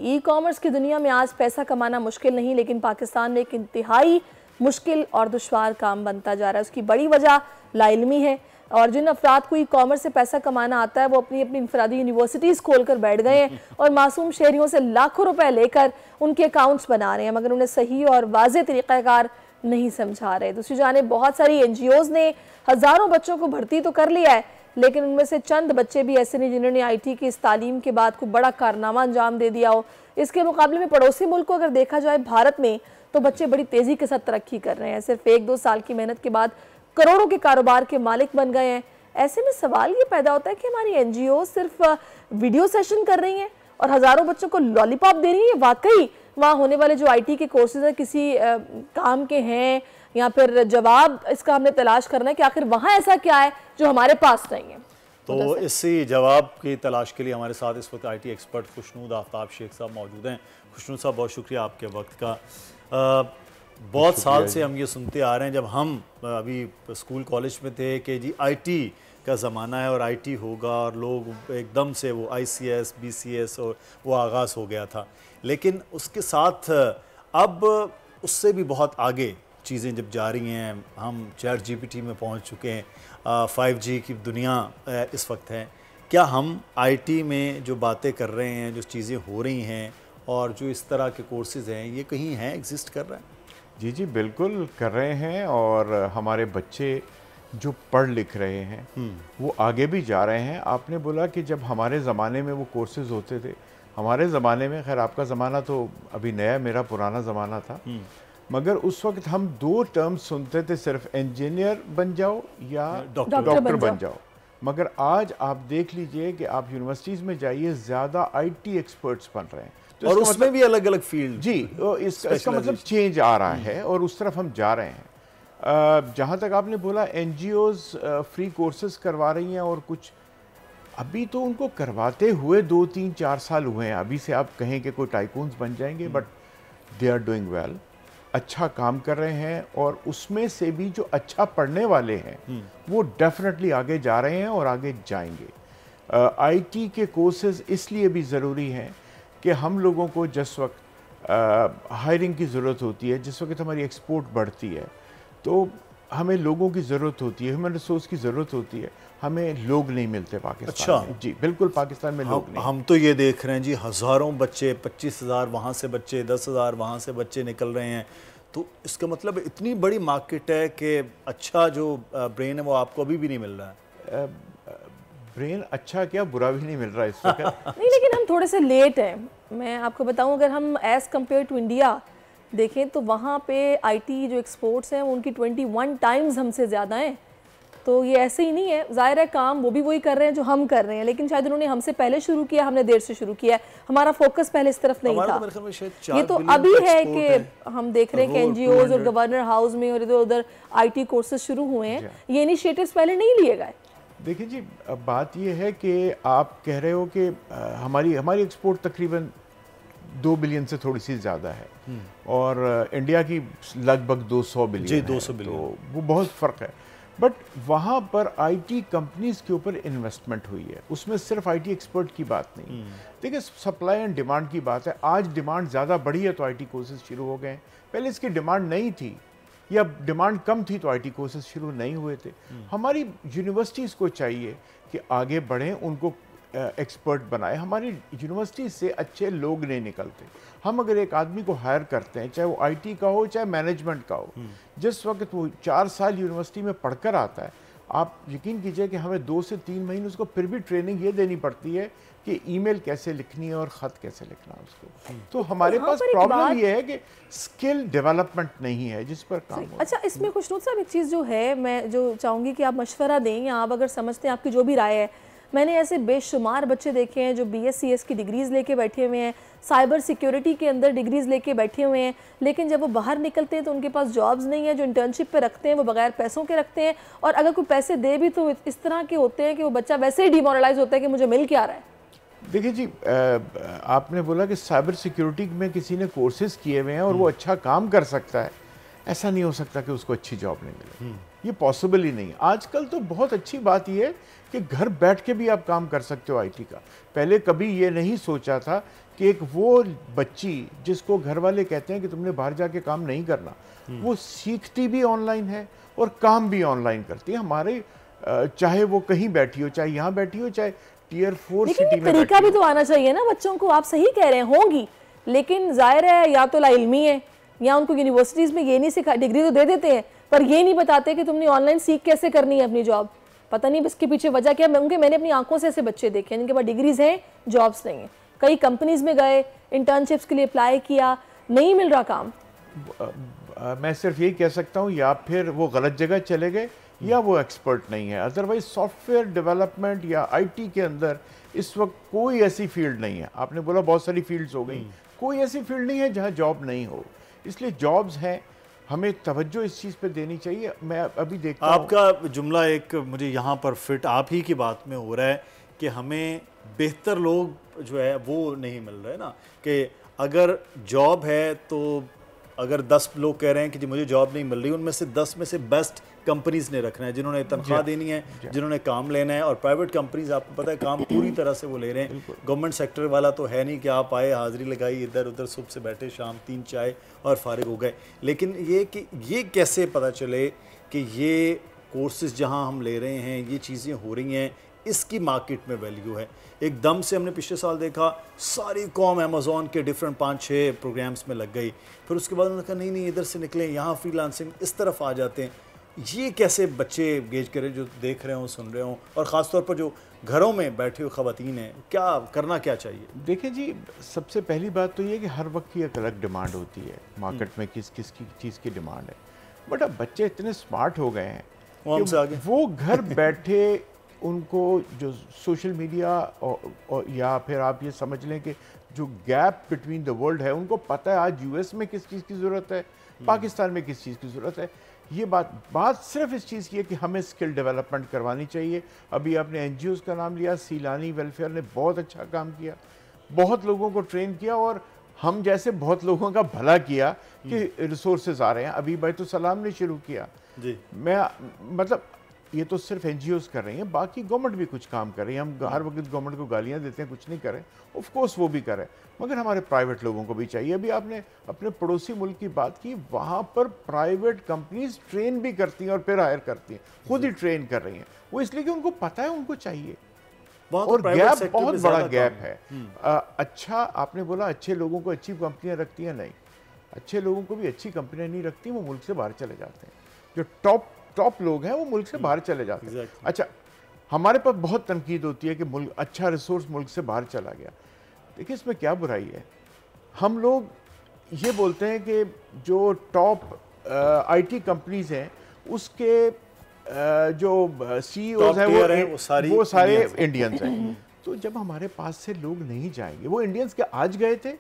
E commerce की दुनिया में आज पैसा कमाना मुश्किल नहीं, लेकिन पाकिस्तान में एक इंतहाई मुश्किल और दुश्वार काम बनता जा रहा है। उसकी बड़ी वजह लाइल्मी है, और जिन अफराद को ई कॉमर्स से पैसा कमाना आता है वो अपनी अपनी इंफरादी यूनिवर्सिटीज़ खोल कर बैठ गए हैं और मासूम शहरियों से लाखों रुपए लेकर उनके अकाउंट्स बना रहे हैं, मगर उन्हें सही और वाज़ेह तरीक़ाकार नहीं समझा रहे। दूसरी जानिब बहुत सारी NGOs ने हज़ारों बच्चों को भर्ती तो कर लिया है, लेकिन उनमें से चंद बच्चे भी ऐसे नहीं जिन्होंने IT की इस तालीम के बाद को बड़ा कारनामा अंजाम दे दिया हो। इसके मुकाबले में पड़ोसी मुल्क को अगर देखा जाए भारत में, तो बच्चे बड़ी तेज़ी के साथ तरक्की कर रहे हैं। सिर्फ 1-2 साल की मेहनत के बाद करोड़ों के कारोबार के मालिक बन गए हैं। ऐसे में सवाल ये पैदा होता है कि हमारी NGO सिर्फ वीडियो सेशन कर रही हैं और हज़ारों बच्चों को लॉलीपॉप दे रही है, वाकई वहाँ होने वाले जो IT के कोर्सेज हैं किसी काम के हैं, या फिर जवाब इसका हमने तलाश करना है कि आखिर वहाँ ऐसा क्या है जो हमारे पास नहीं है। तो इसी जवाब की तलाश के लिए हमारे साथ इस वक्त IT एक्सपर्ट खुशनूद आफ्ताब शेख साहब मौजूद हैं। खुशनूद साहब, बहुत शुक्रिया आपके वक्त का। बहुत साल से हम ये सुनते आ रहे हैं, जब हम अभी स्कूल कॉलेज में थे, कि जी IT का ज़माना है और IT होगा, और लोग एकदम से वो ICS BCS और वो आगाज़ हो गया था। लेकिन उसके साथ अब उससे भी बहुत आगे चीज़ें जब जा रही हैं, हम ChatGPT में पहुंच चुके हैं, 5G की दुनिया इस वक्त है। क्या हम IT में जो बातें कर रहे हैं, जो चीज़ें हो रही हैं और जो इस तरह के कोर्सेज़ हैं, ये कहीं हैं, एग्जिस्ट कर रहे हैं? जी जी बिल्कुल कर रहे हैं, और हमारे बच्चे जो पढ़ लिख रहे हैं वो आगे भी जा रहे हैं। आपने बोला कि जब हमारे ज़माने में वो कोर्सेज़ होते थे, हमारे ज़माने में, खैर आपका ज़माना तो अभी नया, मेरा पुराना ज़माना था, मगर उस वक्त हम 2 टर्म सुनते थे, सिर्फ इंजीनियर बन जाओ या डॉक्टर बन जाओ। मगर आज आप देख लीजिए कि आप यूनिवर्सिटीज़ में जाइए, ज़्यादा IT एक्सपर्ट्स बन रहे हैं, तो और उसमें भी अलग अलग फील्ड। जी, इसका मतलब चेंज आ रहा है और उस तरफ हम जा रहे हैं। जहाँ तक आपने बोला NGOs फ्री कोर्सेज करवा रही हैं, और कुछ अभी तो उनको करवाते हुए 2-3-4 साल हुए हैं। अभी से आप कहें कि कोई टाइकून्स बन जाएंगे, but they are doing well, अच्छा काम कर रहे हैं, और उसमें से भी जो अच्छा पढ़ने वाले हैं वो डेफिनेटली आगे जा रहे हैं और आगे जाएंगे। IT के कोर्सेज इसलिए भी ज़रूरी हैं कि हम लोगों को जिस वक्त हायरिंग की ज़रूरत होती है, जिस वक्त हमारी एक्सपोर्ट बढ़ती है, तो हमें लोगों की ज़रूरत होती है, ह्यूमन रिसोर्स की ज़रूरत होती है। हमें लोग नहीं मिलते पाकिस्तान में। जी बिल्कुल, पाकिस्तान में लोग नहीं। हम तो ये देख रहे हैं जी, हज़ारों बच्चे, 25,000 वहाँ से बच्चे, 10,000 वहाँ से बच्चे निकल रहे हैं। तो इसका मतलब इतनी बड़ी मार्केट है कि अच्छा जो ब्रेन है वो आपको अभी भी नहीं मिल रहा है। ब्रेन अच्छा क्या, बुरा भी नहीं मिल रहा इस वक्त। नहीं, लेकिन हम थोड़े से लेट हैं। मैं आपको बताऊं, अगर हम एज़ कम्पेयर टू इंडिया देखें तो वहाँ पे IT जो एक्सपोर्ट्स हैं उनकी 21 टाइम्स हमसे ज़्यादा हैं। तो ये ऐसे ही नहीं है, ज़ाहिर है काम वो भी वही कर रहे हैं जो हम कर रहे हैं, लेकिन शायद उन्होंने हमसे पहले शुरू किया, हमने देर से शुरू किया है। हमारा फोकस पहले इस तरफ नहीं था। ये तो अभी है कि हम देख रहे हैं कि NGOs और गवर्नर हाउस में और इधर उधर IT कोर्सेज शुरू हुए हैं। ये इनिशिएटिव्स पहले नहीं लिए गए। देखिए जी, अब बात ये है कि आप कह रहे हो कि हमारी एक्सपोर्ट तकरीबन 2 बिलियन से थोड़ी सी ज़्यादा है, और इंडिया की लगभग 200 बिलियन जी, 200 बिलियन, तो वो बहुत फ़र्क है। बट वहाँ पर IT कंपनीज के ऊपर इन्वेस्टमेंट हुई है, उसमें सिर्फ IT एक्सपर्ट की बात नहीं। देखिए, सप्लाई एंड डिमांड की बात है। आज डिमांड ज़्यादा बढ़ी है तो IT कोर्सेज शुरू हो गए। पहले इसकी डिमांड नहीं थी, या डिमांड कम थी तो IT कोर्सेज शुरू नहीं हुए थे। हमारी यूनिवर्सिटीज़ को चाहिए कि आगे बढ़ें, उनको एक्सपर्ट बनाए। हमारी यूनिवर्सिटी से अच्छे लोग नहीं निकलते। हम अगर एक आदमी को हायर करते हैं, चाहे वो IT का हो चाहे मैनेजमेंट का हो, जिस वक्त वो 4 साल यूनिवर्सिटी में पढ़कर आता है, आप यकीन कीजिए कि हमें 2 से 3 महीने उसको फिर भी ट्रेनिंग ये देनी पड़ती है कि ईमेल कैसे लिखनी है और ख़त कैसे लिखना है उसको। तो हमारे पास प्रॉब्लम ये है कि स्किल डेवलपमेंट नहीं है जिस पर काम हो। अच्छा, इसमें खुशनूद साहब एक चीज़ जो है, मैं जो चाहूँगी कि आप मशवरा दें, या आप अगर समझते हैं, आपकी जो भी राय है। मैंने ऐसे बेशुमार बच्चे देखे हैं जो BScs की डिग्रीज़ लेके बैठे हुए हैं, साइबर सिक्योरिटी के अंदर डिग्रीज़ लेके बैठे हुए हैं, लेकिन जब वो बाहर निकलते हैं तो उनके पास जॉब्स नहीं है। जो इंटर्नशिप पे रखते हैं वो बगैर पैसों के रखते हैं, और अगर कोई पैसे दे भी तो इस तरह के होते हैं कि वो बच्चा वैसे ही डिमोरलाइज होता है कि मुझे मिल क्या रहा है। देखिए जी, आपने बोला कि साइबर सिक्योरिटी में किसी ने कोर्सेज किए हुए हैं और वो अच्छा काम कर सकता है, ऐसा नहीं हो सकता कि उसको अच्छी जॉब नहीं मिले। ये पॉसिबल ही नहीं है। आजकल तो बहुत अच्छी बात ये है कि घर बैठ के भी आप काम कर सकते हो आईटी का। पहले कभी ये नहीं सोचा था कि एक वो बच्ची जिसको घर वाले कहते हैं कि तुमने बाहर जाके काम नहीं करना, वो सीखती भी ऑनलाइन है और काम भी ऑनलाइन करती है। हमारे चाहे वो कहीं बैठी हो, चाहे यहाँ बैठी हो, चाहे टियर 4 सिटी में तरीका भी तो आना चाहिए ना बच्चों को। आप सही कह रहे हैं, होंगी, लेकिन जाहिर है या तो लाइल्मी है या उनको यूनिवर्सिटीज में ये नहीं सिखा, डिग्री तो दे देते हैं पर ये नहीं बताते कि तुमने ऑनलाइन सीख कैसे करनी है अपनी जॉब। पता नहीं इसके पीछे वजह क्या है। मैंने अपनी आंखों से ऐसे बच्चे देखे जिनके पास डिग्रीज हैं, जॉब्स नहीं है। कई कंपनीज में गए, इंटर्नशिप्स के लिए अप्लाई किया, नहीं मिल रहा काम। मैं सिर्फ यही कह सकता हूँ या फिर वो गलत जगह चले गए या वो एक्सपर्ट नहीं है। अदरवाइज सॉफ्टवेयर डेवलपमेंट या आईटी के अंदर इस वक्त कोई ऐसी फील्ड नहीं है। आपने बोला बहुत सारी फील्ड्स हो गई, कोई ऐसी फील्ड नहीं है जहाँ जॉब नहीं हो। इसलिए जॉब्स हैं, हमें तवज्जो इस चीज़ पे देनी चाहिए। मैं अभी देखता हूं आपका जुमला एक मुझे यहाँ पर फिट आप ही की बात में हो रहा है कि हमें बेहतर लोग जो है वो नहीं मिल रहे ना, कि अगर जॉब है तो अगर 10 लोग कह रहे हैं कि जी मुझे जॉब नहीं मिल रही, उनमें से 10 में से बेस्ट कंपनीज ने रखना है, जिन्होंने तनख्वाह देनी है, जिन्होंने काम लेना है। और प्राइवेट कंपनीज आपको पता है काम पूरी तरह से वो ले रहे हैं। गवर्नमेंट सेक्टर वाला तो है नहीं कि आप आए, हाजिरी लगाई, इधर उधर सुबह से बैठे, शाम 3 चाय और फारिग हो गए। लेकिन ये कि ये कैसे पता चले कि ये कोर्सेज जहाँ हम ले रहे हैं, ये चीज़ें हो रही हैं, इसकी मार्केट में वैल्यू है। एकदम से हमने पिछले साल देखा सारी कॉम अमेज़ॉन के डिफरेंट 5-6 प्रोग्राम्स में लग गई, फिर उसके बाद उन्होंने कहा नहीं नहीं इधर से निकलें, यहाँ फ्रीलांसिंग इस तरफ आ जाते हैं। ये कैसे बच्चे गेज करें जो देख रहे हों, सुन रहे हों, और ख़ास तौर पर जो घरों में बैठे हुए ख़वातीन हैं, क्या करना क्या चाहिए? देखिए जी, सबसे पहली बात तो ये कि हर वक्त की एक अलग डिमांड होती है मार्केट में, किस किस की चीज़ की डिमांड है। बट अब बच्चे इतने स्मार्ट हो गए हैं कि वो घर बैठे उनको जो सोशल मीडिया और या फिर आप ये समझ लें कि जो गैप बिटवीन द वर्ल्ड है, उनको पता है आज यूएस में किस चीज़ की ज़रूरत है, पाकिस्तान में किस चीज़ की ज़रूरत है। ये बात सिर्फ इस चीज़ की है कि हमें स्किल डेवलपमेंट करवानी चाहिए। अभी आपने एनजीओज़ का नाम लिया, सीलानी वेलफेयर ने बहुत अच्छा काम किया, बहुत लोगों को ट्रेन किया और हम जैसे बहुत लोगों का भला किया कि रिसोर्सेज आ रहे हैं। अभी बैत सलाम ने शुरू किया जी। मैं मतलब ये तो सिर्फ एनजीओज़ कर रही हैं, बाकी गवर्नमेंट भी कुछ काम कर रही है। हम हर वक्त गवर्नमेंट को गालियां देते हैं कुछ नहीं करें, ऑफ कोर्स वो भी करें, मगर हमारे प्राइवेट लोगों को भी चाहिए। अभी आपने अपने पड़ोसी मुल्क की बात की, वहाँ पर प्राइवेट कंपनीज ट्रेन भी करती हैं और फिर हायर करती हैं, खुद ही ट्रेन कर रही हैं। वो इसलिए कि उनको पता है उनको चाहिए। और गैप बहुत बड़ा गैप है। अच्छा आपने बोला अच्छे लोगों को अच्छी कंपनियां रखती हैं, नहीं, अच्छे लोगों को भी अच्छी कंपनियां नहीं रखती, वो मुल्क से बाहर चले जाते हैं। जो टॉप लोग हैं वो मुल्क से बाहर चले जाते हैं। अच्छा, हमारे पास बहुत तनकीद होती है कि मुल्क अच्छा रिसोर्स मुल्क से बाहर चला गया। देखिए इसमें क्या बुराई है। हम लोग ये बोलते हैं कि जो टॉप आईटी कंपनीज हैं उसके जो सीईओज हैं वो सारे इंडियंस हैं। तो जब हमारे पास से लोग नहीं जाएंगे, वो इंडियंस के आज गए थे,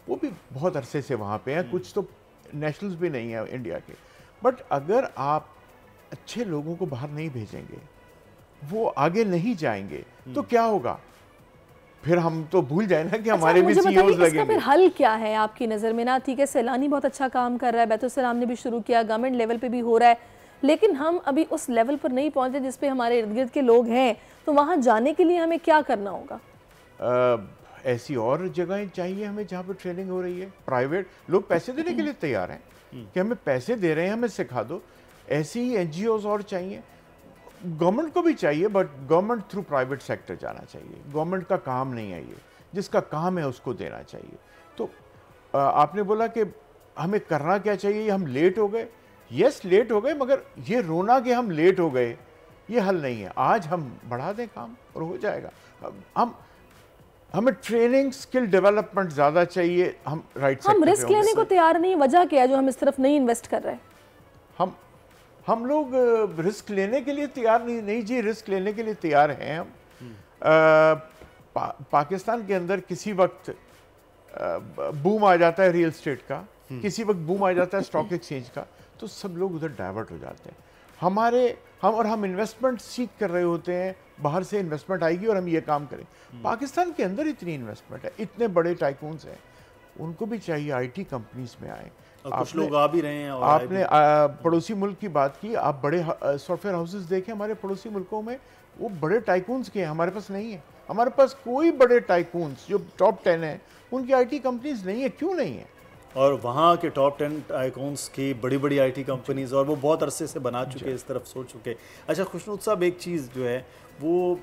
वो भी बहुत अरसे से वहाँ पे हैं, कुछ तो नेशनल्स भी नहीं है इंडिया के। बट अगर आप अच्छे लोगों को बाहर नहीं भेजेंगे, वो आगे नहीं जाएंगे, तो क्या होगा? फिर हम तो भूल जाए ना कि हमारे भी सीईओज लगेंगे। फिर हल क्या है आपकी नज़र में? ना ठीक है, सैलानी बहुत अच्छा काम कर रहा है, बैतुलसलाम ने भी शुरू किया, गवर्नमेंट लेवल पे भी हो रहा है, लेकिन हम अभी उस लेवल पर नहीं पहुंचे जिस पे हमारे इर्द गिर्द के लोग हैं। तो वहाँ जाने के लिए हमें क्या करना होगा? ऐसी और जगहें चाहिए हमें जहाँ पर ट्रेनिंग हो रही है। प्राइवेट लोग पैसे देने के लिए तैयार हैं कि हमें पैसे दे रहे हैं, हमें सिखा दो। ऐसी ही एनजीओज और चाहिए, गवर्नमेंट को भी चाहिए, but government through private sector जाना चाहिए। गवर्नमेंट का काम नहीं है ये, जिसका काम है उसको देना चाहिए। तो आपने बोला कि हमें करना क्या चाहिए, हम लेट हो गए। यस, लेट हो गए, मगर ये रोना कि हम लेट हो गए ये हल नहीं है। आज हम बढ़ा दें काम और हो जाएगा। हमें ट्रेनिंग, स्किल डेवलपमेंट ज़्यादा चाहिए। हम हम रिस्क लेने को तैयार नहीं, वजह क्या है जो हम इस तरफ नहीं इन्वेस्ट कर रहे हैं? हम लोग रिस्क लेने के लिए तैयार नहीं जी, रिस्क लेने के लिए तैयार हैं हम। पाकिस्तान के अंदर किसी वक्त बूम आ जाता है रियल एस्टेट का, किसी वक्त बूम आ जाता है स्टॉक एक्सचेंज का, तो सब लोग उधर डाइवर्ट हो जाते हैं। हम इन्वेस्टमेंट सीख कर रहे होते हैं, बाहर से इन्वेस्टमेंट आएगी और हम ये काम करें। पाकिस्तान के अंदर इतनी इन्वेस्टमेंट है, इतने बड़े टाइकून्स हैं, उनको भी चाहिए आईटी कंपनीज में आए। कुछ लोग आ भी रहे हैं। और आपने पड़ोसी मुल्क की बात की, आप बड़े सॉफ्टवेयर हाउसेस देखें हमारे पड़ोसी मुल्कों में, वो बड़े टाइकून्स के हैं, हमारे पास नहीं है। हमारे पास कोई बड़े टाइकून्स जो टॉप 10 है उनकी आईटी कंपनीज नहीं है। क्यों नहीं है? और वहाँ के टॉप 10 आइकॉन्स की बड़ी बड़ी आईटी कंपनीज, और वो बहुत अरसे से बना चुके, इस तरफ सोच चुके। अच्छा खुशनूद साहब, एक चीज़ जो है वो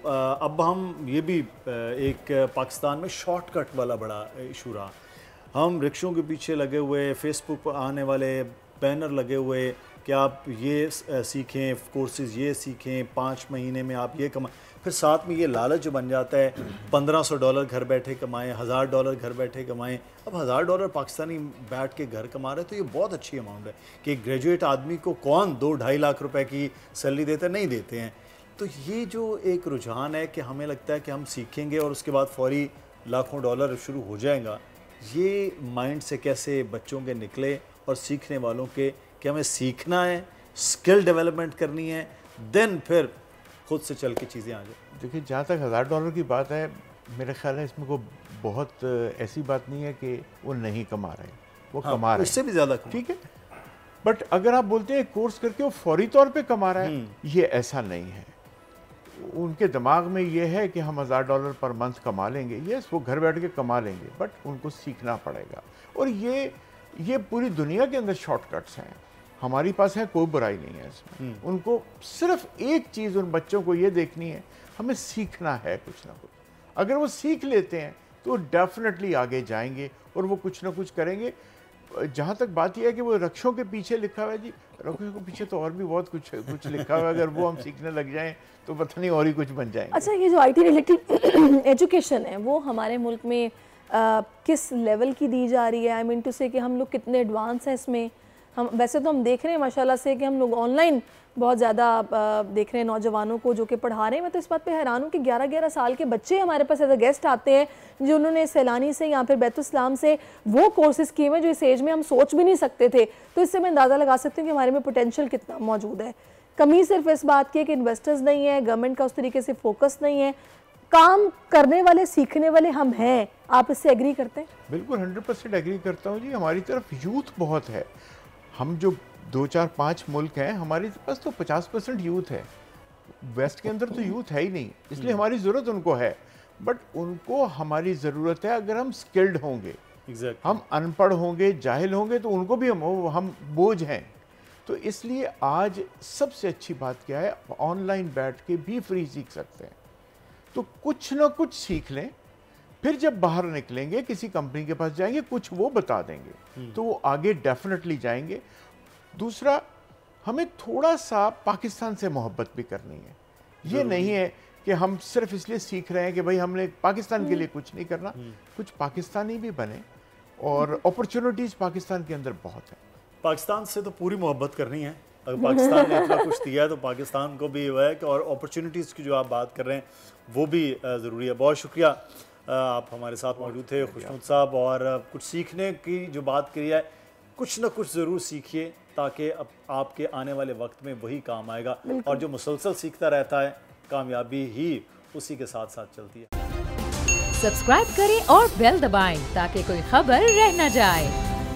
अब हम ये भी एक पाकिस्तान में शॉर्टकट वाला बड़ा इशू रहा। हम रिक्शों के पीछे लगे हुए, फेसबुक पर आने वाले बैनर लगे हुए कि आप ये सीखें, कोर्सेज ये सीखें, 5 महीने में आप ये कमा, फिर साथ में ये लालच जो बन जाता है $1500 घर बैठे कमाएं, $1000 घर बैठे कमाएं। अब $1000 पाकिस्तानी बैठ के घर कमा रहे तो ये बहुत अच्छी अमाउंट है कि एक ग्रेजुएट आदमी को कौन 2-2.5 लाख रुपए की सैलरी देते नहीं देते हैं। तो ये जो एक रुझान है कि हमें लगता है कि हम सीखेंगे और उसके बाद फौरी लाखों डॉलर शुरू हो जाएगा, ये माइंड से कैसे बच्चों के निकले और सीखने वालों के कि हमें सीखना है, स्किल डेवलपमेंट करनी है, देन फिर खुद से चल के चीज़ें आ जाए। देखिए, जहाँ तक $1000 की बात है, मेरे ख्याल है इसमें को बहुत ऐसी बात नहीं है कि वो नहीं कमा रहे, वो कमा रहे हैं, इससे भी ज़्यादा, ठीक है। बट अगर आप बोलते हैं कोर्स करके वो फौरी तौर पे कमा रहा है, ये ऐसा नहीं है। उनके दिमाग में ये है कि हम $1000 पर मंथ कमा लेंगे। यस, वो घर बैठ के कमा लेंगे, बट उनको सीखना पड़ेगा। और ये पूरी दुनिया के अंदर शॉर्टकट्स हैं, हमारी पास है, कोई बुराई नहीं है इसमें। उनको सिर्फ एक चीज़ उन बच्चों को ये देखनी है, हमें सीखना है कुछ ना कुछ। अगर वो सीख लेते हैं तो डेफिनेटली आगे जाएंगे और वो कुछ ना कुछ करेंगे। जहाँ तक बात यह है कि वो रक्षों के पीछे लिखा हुआ है, जी रक्षों के पीछे तो और भी बहुत कुछ लिखा हुआ है। अगर वो हम सीखने लग जाएं तो पता नहीं और ही कुछ बन जाएंगे। अच्छा, ये जो आईटी रिलेटेड एजुकेशन है वो हमारे मुल्क में किस लेवल की दी जा रही है? आई मीन टू से कि हम लोग कितने एडवांस हैं इसमें? हम वैसे तो हम देख रहे हैं माशाल्लाह से कि हम लोग ऑनलाइन बहुत ज़्यादा देख रहे हैं नौजवानों को जो कि पढ़ा रहे हैं। मैं तो इस बात पे हैरान हूँ कि 11-11 साल के बच्चे हमारे पास एज अ गेस्ट आते हैं जो उन्होंने सैलानी से या फिर बैतुल-इस्लाम से वो कोर्सेज किए हुए जो इस एज में हम सोच भी नहीं सकते थे। तो इससे मैं अंदाज़ा लगा सकती हूँ कि हमारे में पोटेंशियल कितना मौजूद है। कमी सिर्फ इस बात की है कि इन्वेस्टर्स नहीं है, गवर्नमेंट का उस तरीके से फोकस नहीं है, काम करने वाले, सीखने वाले हम हैं। आप इससे एग्री करते हैं? बिल्कुल 100% एग्री करता हूँ जी। हमारी तरफ यूथ बहुत है। हम जो 2-4-5 मुल्क हैं, हमारे पास तो 50% यूथ है। वेस्ट के अंदर तो यूथ है ही नहीं, इसलिए हमारी ज़रूरत उनको है। बट उनको हमारी ज़रूरत है अगर हम स्किल्ड होंगे। हम अनपढ़ होंगे, जाहिल होंगे तो उनको भी हम बोझ हैं। तो इसलिए आज सबसे अच्छी बात क्या है, ऑनलाइन बैठ के भी फ्री सीख सकते हैं। तो कुछ ना कुछ सीख लें, फिर जब बाहर निकलेंगे किसी कंपनी के पास जाएंगे, कुछ वो बता देंगे तो वो आगे डेफिनेटली जाएंगे। दूसरा, हमें थोड़ा सा पाकिस्तान से मोहब्बत भी करनी है। ये नहीं है कि हम सिर्फ इसलिए सीख रहे हैं कि भाई हमने पाकिस्तान के लिए कुछ नहीं करना, कुछ पाकिस्तानी भी बने। और अपॉर्चुनिटीज पाकिस्तान के अंदर बहुत है। पाकिस्तान से तो पूरी मोहब्बत करनी है। अगर पाकिस्तान ने इतना कुछ दिया है तो पाकिस्तान को भी है कि, और अपॉर्चुनिटीज़ की जो आप बात कर रहे हैं वो भी ज़रूरी है। बहुत शुक्रिया, आप हमारे साथ मौजूद थे खुशनूद साहब। और कुछ सीखने की जो बात करी है, कुछ ना कुछ ज़रूर सीखिए ताकि अब आपके आने वाले वक्त में वही काम आएगा। और जो मुसलसल सीखता रहता है, कामयाबी ही उसी के साथ साथ चलती है। सब्सक्राइब करें और बेल दबाएं ताकि कोई खबर रह न जाए।